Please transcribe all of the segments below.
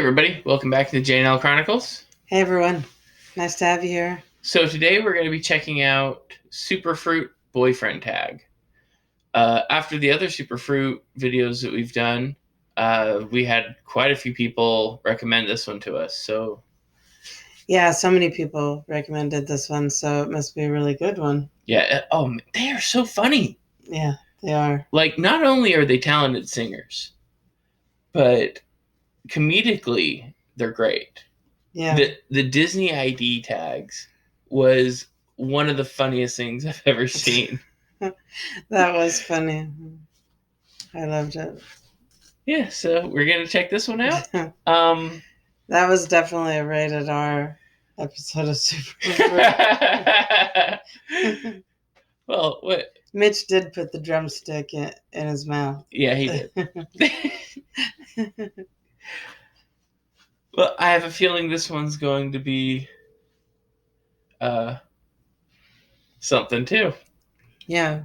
everybody, welcome back to the J&L Chronicles. Hey everyone, nice to have you here. So today we're going to be checking out Superfruit Boyfriend Tag. After the other Superfruit videos that we've done, we had quite a few people recommend this one to us. So yeah, so many people recommended this one, so it must be a really good one. Yeah, they are so funny. Yeah, they are. Like, not only are they talented singers, but comedically, they're great. Yeah. The Disney ID tags was one of the funniest things I've ever seen. That was funny. I loved it. Yeah, so we're going to check this one out. That was definitely a rated R episode of Superfruit. Well, what? Mitch did put the drumstick in his mouth. Yeah, he did. Well, I have a feeling this one's going to be something too. Yeah.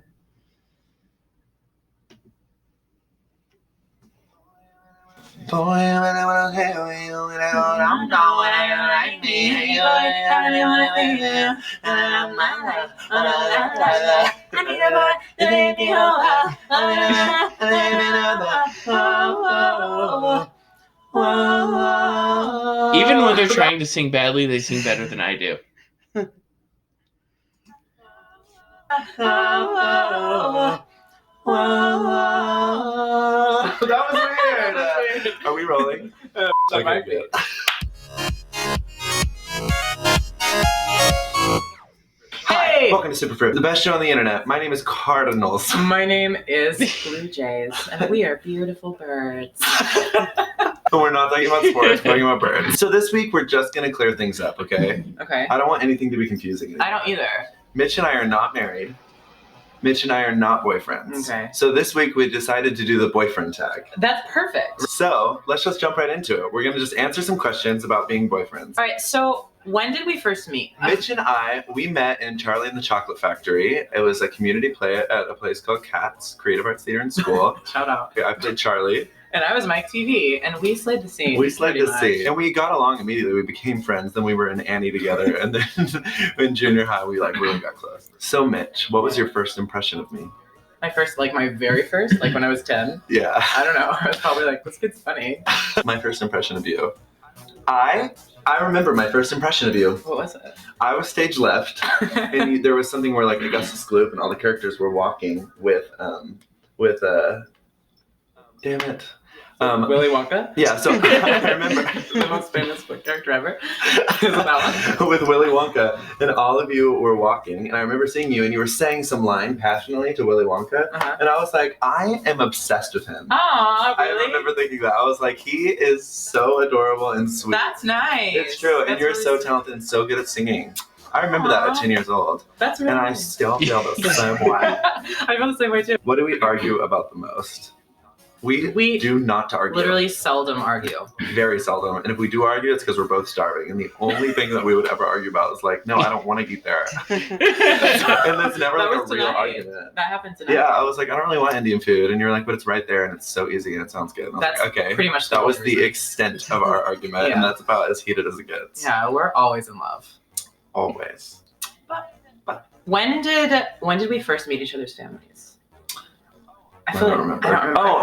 Even when they're trying to sing badly, they sing better than I do. That was weird. Are we rolling? Okay, good. Hi, welcome to Superfruit, the best show on the internet. My name is Cardinals. My name is Blue Jays, and we are beautiful birds. We're not talking about sports, we're talking about birds. So this week, we're just going to clear things up, okay? Okay. I don't want anything to be confusing anymore. I don't either. Mitch and I are not married. Mitch and I are not boyfriends. Okay. So this week, we decided to do the boyfriend tag. That's perfect. So let's just jump right into it. We're going to just answer some questions about being boyfriends. All right, so when did we first meet? Mitch and I, we met in Charlie and the Chocolate Factory. It was a community play at a place called Cats, Creative Arts Theater in school. Shout out. I played Charlie. And I was Mike TV, and we slayed the scene. We slayed the pretty scene. And we got along immediately. We became friends. Then we were in Annie together. And then in junior high, we really got close. So Mitch, what was your first impression of me? My very first, when I was 10. Yeah. I don't know. I was probably like, this kid's funny. My first impression of you. I remember my first impression of you. What was it? I was stage left, and there was something where Augustus Gloop and all the characters were walking with damn it. Willy Wonka? Yeah, so I remember the most famous book character ever. Is that one? With Willy Wonka, and all of you were walking, and I remember seeing you, and you were saying some line passionately to Willy Wonka, and I was like, I am obsessed with him. Aw, really? I remember thinking that. I was like, he is so adorable and sweet. That's nice. It's true, and That's you're really so sweet. talented and so good at singing. I remember that at 10 years old. That's really And I nice. still feel the same way. I feel the same way too. What do we argue about the most? We do not argue. Literally seldom argue. Very seldom. And if we do argue, it's because we're both starving. And the only thing that we would ever argue about is like, no, I don't want to eat there. And that's never That like was a real tonight. argument. That happened tonight. Yeah, I was like, I don't really want Indian food. And you're like, but it's right there and it's so easy and it sounds good. And I was That's like, okay. pretty much the That was whole the reason. extent of our argument. Yeah. And that's about as heated as it gets. Yeah, we're always in love. Always. When did we first meet each other's families? I don't remember. Oh.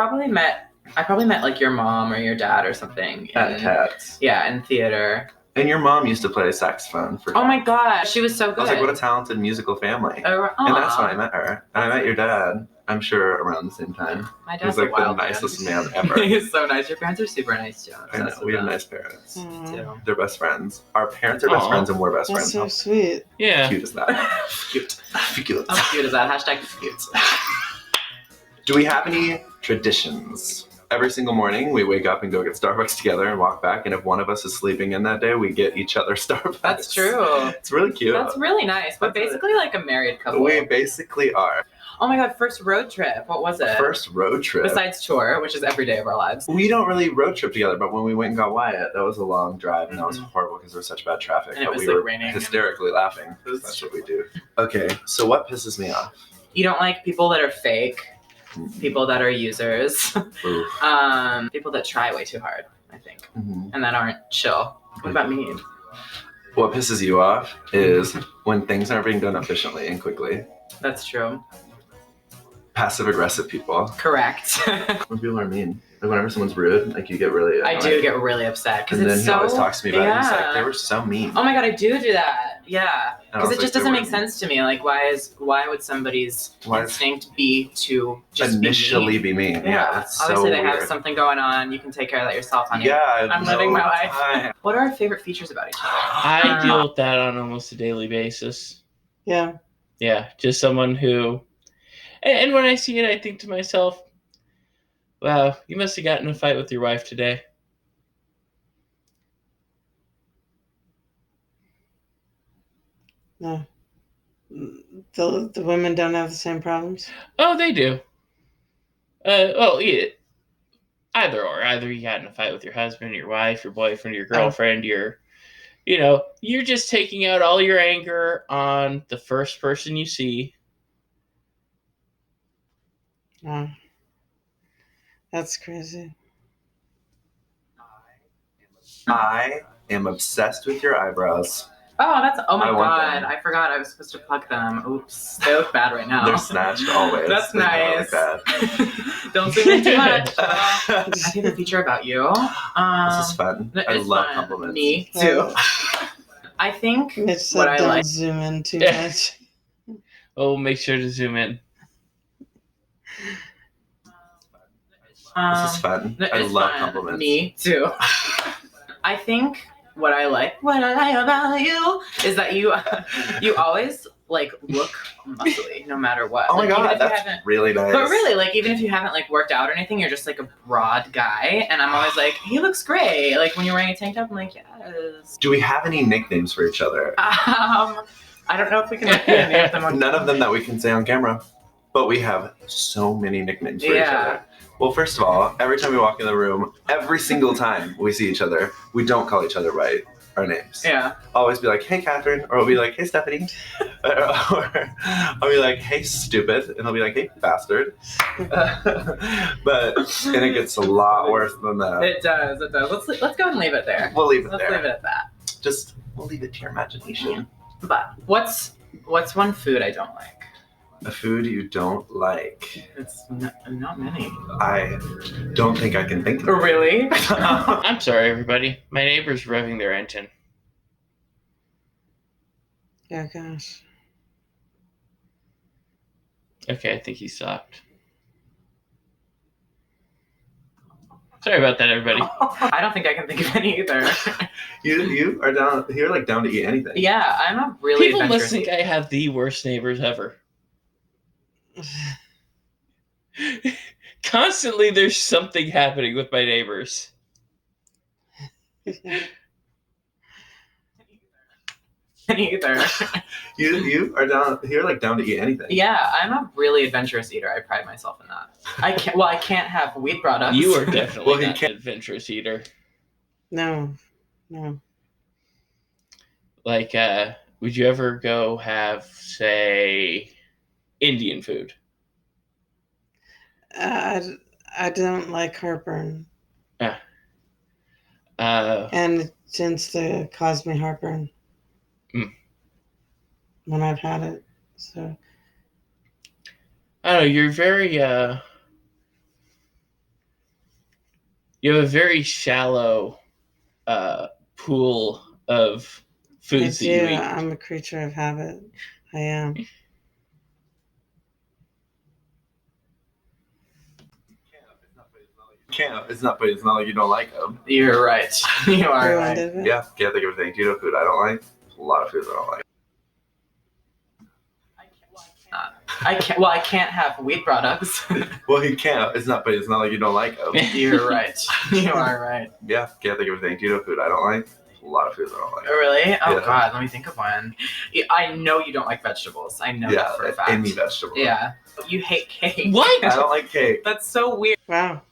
I probably met like your mom or your dad or something. At Cats. Yeah, in theater. And your mom used to play saxophone for Oh my gosh, she was so good. I was like, what a talented musical family. Aw. And that's when I met her. And I met your dad, I'm sure, around the same time. My He was dad's like a the wild nicest man. man ever. He's so nice. Your parents are super nice too. I know, we have nice parents. Too. They're best friends. Our parents are best Aw. friends and we're best That's friends. so sweet. Yeah. How cute is that? Cute. Cute. How cute is that? Hashtag cute. Do we have any traditions? Every single morning, we wake up and go get Starbucks together and walk back. And if one of us is sleeping in that day, we get each other Starbucks. That's true. It's really cute. That's really nice. But That's basically like a married couple. We basically are. Oh my god, first road trip. What was it? First road trip. Besides tour, which is every day of our lives. We don't really road trip together, but when we went and got Wyatt, that was a long drive and that was horrible because there was such bad traffic. And it but was, we like, were raining. hysterically laughing. That's what we do. Okay, so what pisses me off? You don't like people that are fake, people that are users, Oof. people that try way too hard. I think, Mhm. and that aren't chill. What about me? What pisses you off is when things aren't being done efficiently and quickly. That's true. Passive aggressive people. Correct. When people are mean. Like whenever someone's rude, like you get really annoyed. I do get really upset because And it's then he so. always talks to me about it. He's like, Yeah. they were so mean. Oh my god, I do that. Yeah, And I because was it just like, doesn't they make were sense to me. Like, why would somebody's Why- instinct be to just initially be mean? be mean. Yeah, that's obviously so they weird. have something going on. You can take care of that yourself, honey. Yeah, I'm living my life. time. What are our favorite features about each other? I deal with that on almost a daily basis. Yeah. Yeah, just someone who, and when I see it, I think to myself, "Wow, you must have gotten in a fight with your wife today." No. The women don't have the same problems. Oh, they do. Well, yeah, either or. Either you got in a fight with your husband, your wife, your boyfriend, your girlfriend. You're just taking out all your anger on the first person you see. Oh. That's crazy. I am obsessed with your eyebrows. Oh my I want god! them. I forgot I was supposed to pluck them. Oops, they look bad right now. They're snatched always. That's They never nice. look bad. Don't zoom in too much. I have a feature about you. This is fun. I It's love fun. compliments. Me too. I think Mitch said what I don't like. zoom in too Yeah. much. Oh, make sure to zoom in. This is fun. I It's love fun. compliments. Me too. I think what I like about you is that you always like look muscly no matter what. Oh my Like, even god, if you that's haven't- really nice. But really, like even if you haven't like worked out or anything, you're just like a broad guy, and I'm always like, he looks great. Like when you're wearing a tank top, I'm like, yes. Do we have any nicknames for each other? I don't know if we can repeat any of them on None of them that we can say on camera. But we have so many nicknames for each other. Well, first of all, every time we walk in the room, every single time we see each other, we don't call each other by our names. Yeah. Always be like, hey, Catherine, or we'll be like, hey, Stephanie. Or I'll be like, hey, stupid, and he'll be like, hey, bastard. And it gets a lot worse than that. It does. Let's go and leave it there. We'll leave it Let's there. leave it at that. Just, we'll leave it to your imagination. But what's one food I don't like? A food you don't like. It's not many. I don't think I can think of it. Really? I'm sorry, everybody. My neighbor's revving their engine. Yeah, gosh. Okay, I think he stopped. Sorry about that, everybody. I don't think I can think of any either. You are down. You're like down to eat anything. Yeah, I'm a really People must adventurous. think I have the worst neighbors ever. Constantly, there's something happening with my neighbors. Either. You are down. You're like down to eat anything. Yeah, I'm a really adventurous eater. I pride myself in that. I can't have wheat products. You are definitely Well, he not can't- an adventurous eater. No. Like, would you ever go have, say, Indian food? I don't like heartburn. Uh, And it tends to cause me heartburn. Mm. When I've had it. So I don't know, you're very, you have a very shallow pool of I foods that do. you eat. I'm a creature of habit. I am. Can't. It's not like you don't like them. You're right. You are Everyone right. did it. Yeah, can't think of anything. Do you know food I don't like? There's a lot of foods I don't like. I can't have wheat products. Well, you can't. It's not like you don't like them. You're right. You are right. Yeah, can't think of anything. Do you know food I don't like? There's a lot of foods I don't like. Really? Oh Yeah. god, let me think of one. I know you don't like vegetables. I know Yeah, that for a fact. any vegetable. Yeah. You hate cake. What? I don't like cake. That's so weird. Wow.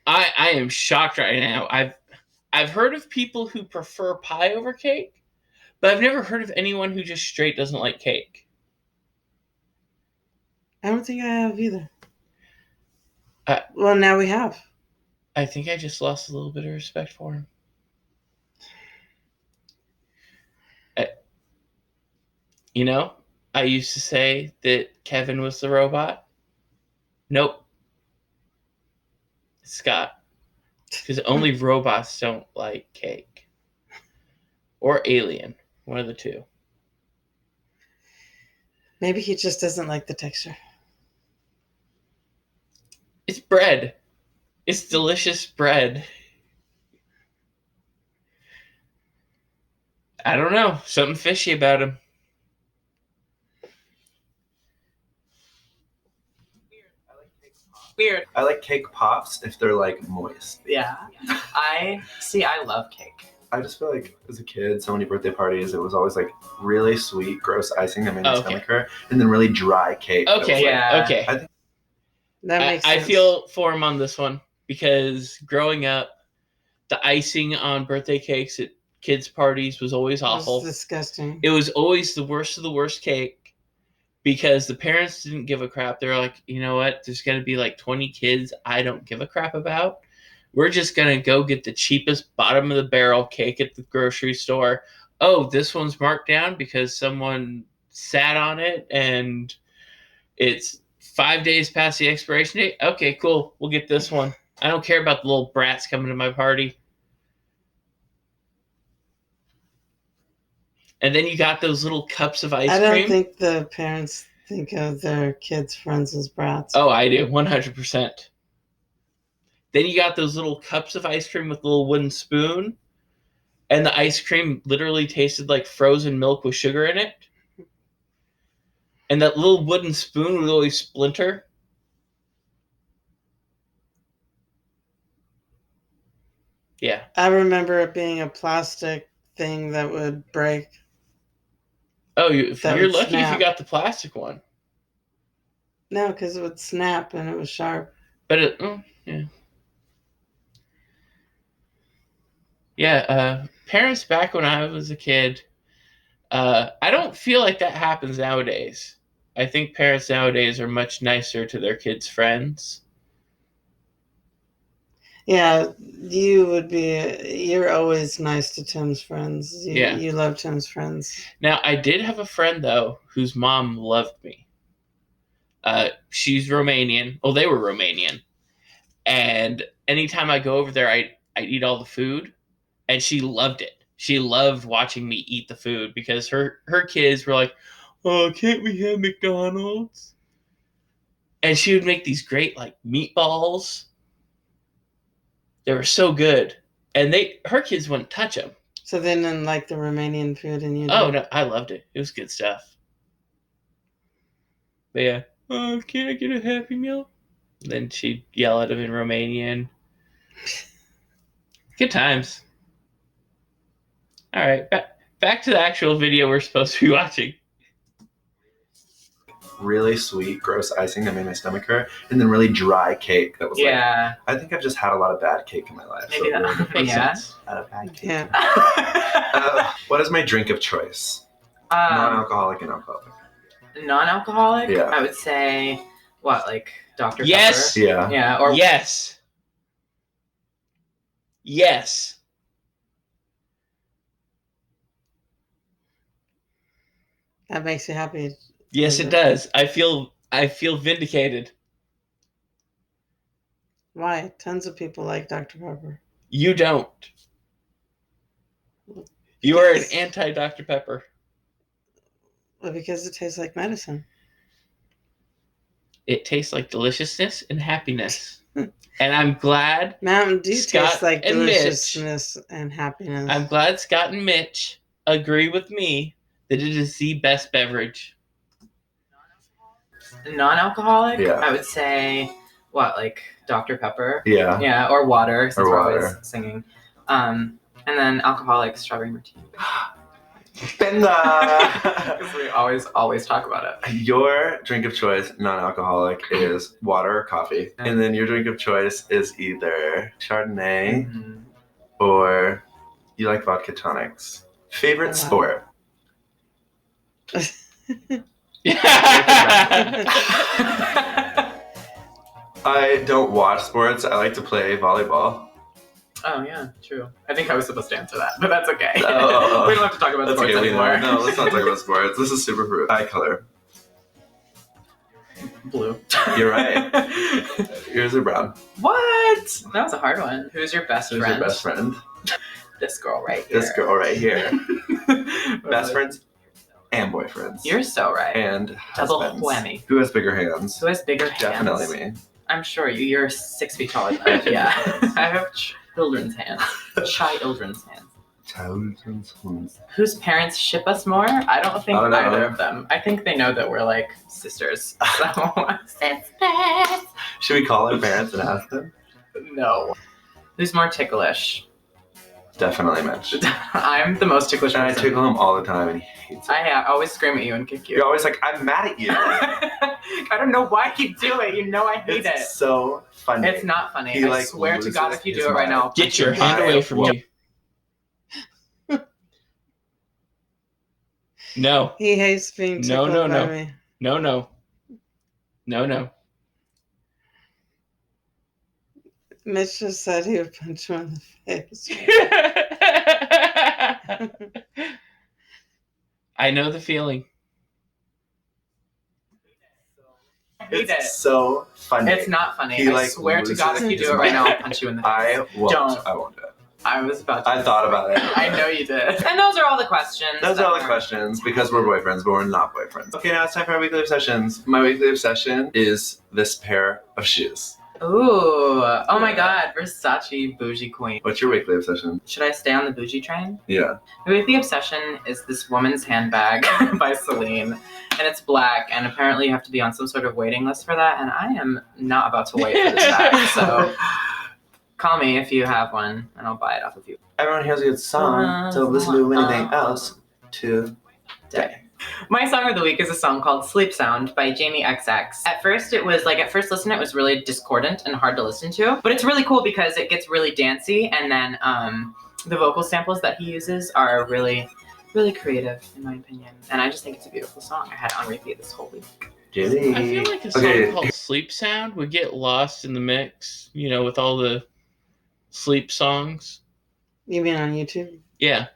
I am shocked right now. I've heard of people who prefer pie over cake, but I've never heard of anyone who just straight doesn't like cake. I don't think I have either. Uh, Well, now we have. I think I just lost a little bit of respect for him. You know, I used to say that Kevin was the robot. Nope. It's Scott. Because only robots don't like cake. Or alien. One of the two. Maybe he just doesn't like the texture. It's bread. It's delicious bread. I don't know. Something fishy about him. Weird. I like cake pops if they're like moist. Yeah. I love cake. I just feel like as a kid, so many birthday parties, it was always like really sweet, gross icing that made my stomach hurt, and then really dry cake. Okay, yeah. Okay. I think That makes I sense. feel for him on this one because growing up, the icing on birthday cakes at kids' parties was always awful. It was disgusting. It was always the worst of the worst cake because the parents didn't give a crap. They're like, you know what? There's going to be like 20 kids I don't give a crap about. We're just going to go get the cheapest bottom of the barrel cake at the grocery store. Oh, this one's marked down because someone sat on it and it's 5 days past the expiration date. Okay, cool. We'll get this one. I don't care about the little brats coming to my party. And then you got those little cups of ice cream. I don't think the parents think of their kids' friends as brats. Oh, I do. 100%. Then you got those little cups of ice cream with a little wooden spoon. And the ice cream literally tasted like frozen milk with sugar in it. And that little wooden spoon would always splinter. Yeah. I remember it being a plastic thing that would break. Oh, you're lucky snap. if you got the plastic one. No, because it would snap and it was sharp. But yeah. Yeah, parents back when I was a kid, I don't feel like that happens nowadays. I think parents nowadays are much nicer to their kids' friends. Yeah, you're always nice to Tim's friends. You love Tim's friends. Now, I did have a friend, though, whose mom loved me. She's Romanian. Well, they were Romanian. And anytime I go over there, I'd eat all the food. And she loved it. She loved watching me eat the food because her kids were like, oh, can't we have McDonald's? And she would make these great, like, meatballs. They were so good. And her kids wouldn't touch them. So they didn't like the Romanian food and you did? Oh, no, I loved it. It was good stuff. But yeah, oh, can I get a Happy Meal? Then she'd yell at him in Romanian. Good times. All right, back to the actual video we're supposed to be watching. really sweet, gross icing that made my stomach hurt, and then really dry cake that was like, I think I've just had a lot of bad cake in my life. Maybe so that Makes sense. Had a bad cake. Yeah. What is my drink of choice? Non-alcoholic and alcoholic. Non-alcoholic? Yeah. I would say, what, like Dr. Yes. Pepper? Yeah. Yeah. Or Yes. Yes. That makes you happy. Yes, it does. I feel vindicated. Why? Tons of people like Dr. Pepper. You don't. You are an anti-Dr. Pepper. Well, because it tastes like medicine. It tastes like deliciousness and happiness. And I'm glad Mountain Dew Scott tastes like and Mitch. deliciousness and happiness. I'm glad Scott and Mitch agree with me that it is the best beverage. non-alcoholic? Yeah. I would say, what, like Dr. Pepper? Yeah. Yeah, or water, since Or we're water. always singing. And then alcoholic, strawberry martini. Benga! Because we always talk about it. Your drink of choice, non-alcoholic, is water or coffee. And then your drink of choice is either Chardonnay Mm-hmm. or you like vodka tonics. Favorite sport? I don't watch sports. I like to play volleyball. Oh yeah, true. I think I was supposed to answer that, but that's okay. Oh. We don't have to talk about That's sports okay, anymore. No, let's not talk about sports. This is Superfruit. Eye color. Blue. You're right. Yours are brown. What? That was a hard one. Who's your best Who's friend? your best friend? This girl right here. This girl right here. Best friends and boyfriends. You're so right. And Double husbands. whammy. Who has bigger hands? Who has bigger hands? Definitely me. I'm sure you. You're 6 feet taller than me. Yeah. I have children's hands. Children's hands. Children's hands. Whose parents ship us more? I don't think either of them. I think they know that we're like sisters. So sisters. Should we call our parents and ask them? No. Who's more ticklish? Definitely Mitch. I'm the most ticklish And I person. tickle him all the time and he hates it. I always scream at you and kick you. You're always like, I'm mad at you. I don't know why you do it. You know I hate it. It's so funny. It's not funny. He, I like, swear to loses God, if you his do it right mind. now, I'll Get punch you your in the hand eye. away from me. No. He hates being No, tickled no, by no. me. No, no. No, no. Mitch just said he would punch him in the face. I know the feeling. I hate It's it. so funny. It's not funny. He, I like, swear to God, if you loses do it right his now, I'll mind. punch you in the face. I won't. Don't. I won't do it. I was about to. I thought about it. I know you did. And those are all the questions. Those are all the questions because we're boyfriends, but we're not boyfriends. Okay, now it's time for our weekly obsessions. My weekly obsession is this pair of shoes. Ooh. Oh my God. Versace bougie queen. What's your weekly obsession? Should I stay on the bougie train? Yeah. My weekly obsession is this woman's handbag by Celine. And it's black, and apparently you have to be on some sort of waiting list for that, and I am not about to wait for this bag. So call me if you have one, and I'll buy it off of you. Everyone here's a good song, so listen to anything else today. My song of the week is a song called Sleep Sound by Jamie XX. At first listen, it was really discordant and hard to listen to, but it's really cool because it gets really dancey, and then the vocal samples that he uses are really creative, in my opinion. And I just think it's a beautiful song. I had it on repeat this whole week. Jimmy. I feel like a song called Sleep Sound would get lost in the mix, with all the sleep songs. You mean on YouTube? Yeah.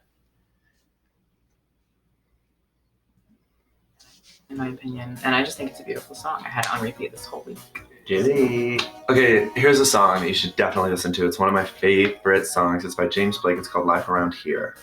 In my opinion. And I just think it's a beautiful song. I had it on repeat this whole week. Jimmy. Okay, here's a song that you should definitely listen to. It's one of my favorite songs. It's by James Blake. It's called Life Around Here.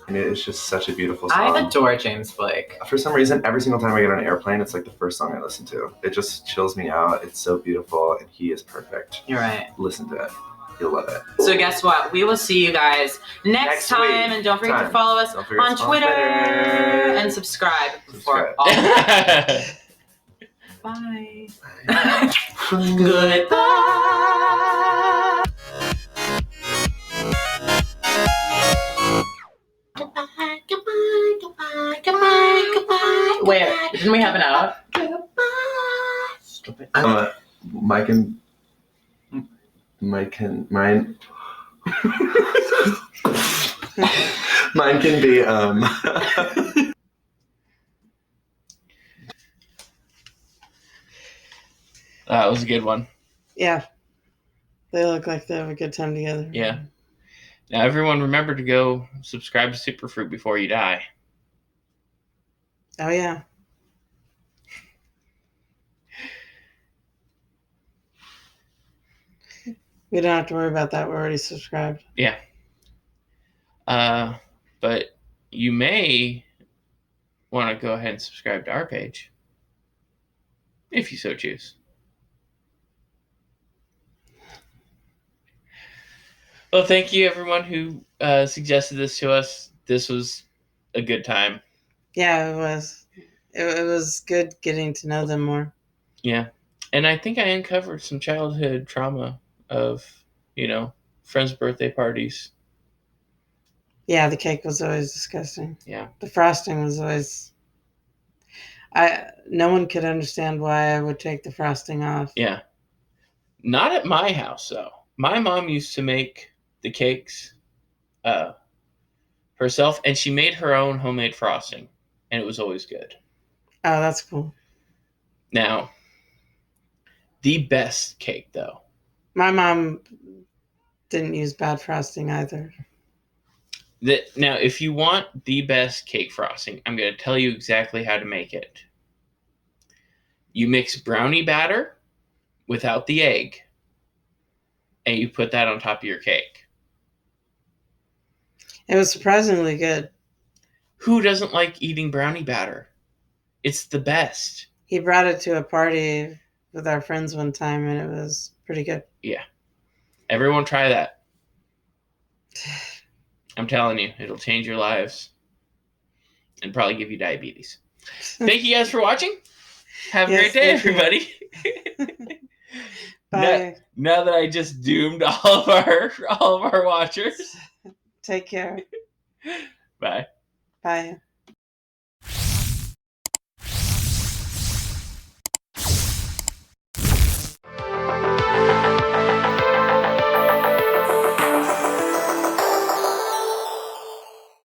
And it is just such a beautiful song. I adore James Blake. For some reason, every single time I get on an airplane, it's like the first song I listen to. It just chills me out. It's so beautiful, and he is perfect. You're right. Listen to it. You'll love it. So guess what? We will see you guys next time. week. And don't forget to follow us on Twitter and subscribe before all. Bye. Goodbye. Goodbye. Wait, didn't we have an out? Stupid. Mine. Mine can be That was a good one. Yeah. They look like they have a good time together. Yeah. Now, everyone, remember to go subscribe to Superfruit before you die. Oh, yeah. We don't have to worry about that. We're already subscribed. Yeah. But you may want to go ahead and subscribe to our page, if you so choose. Well, thank you, everyone who suggested this to us. This was a good time. Yeah, it was. It was good getting to know them more. Yeah. And I think I uncovered some childhood trauma of, friends' birthday parties. Yeah, the cake was always disgusting. Yeah. The frosting was always... No one could understand why I would take the frosting off. Yeah. Not at my house, though. My mom used to make the cakes herself, and she made her own homemade frosting, and it was always good. Oh, that's cool. Now, The best cake, though. My mom didn't use bad frosting either. Now, if you want the best cake frosting, I'm going to tell you exactly how to make it. You mix brownie batter without the egg, and you put that on top of your cake. It was surprisingly good. Who doesn't like eating brownie batter? It's the best. He brought it to a party with our friends one time, and it was pretty good. Yeah. Everyone try that. I'm telling you, it'll change your lives and probably give you diabetes. Thank you guys for watching. Have a great day, everybody. Bye. Now that I just doomed all of our watchers. Take care. Bye. Bye.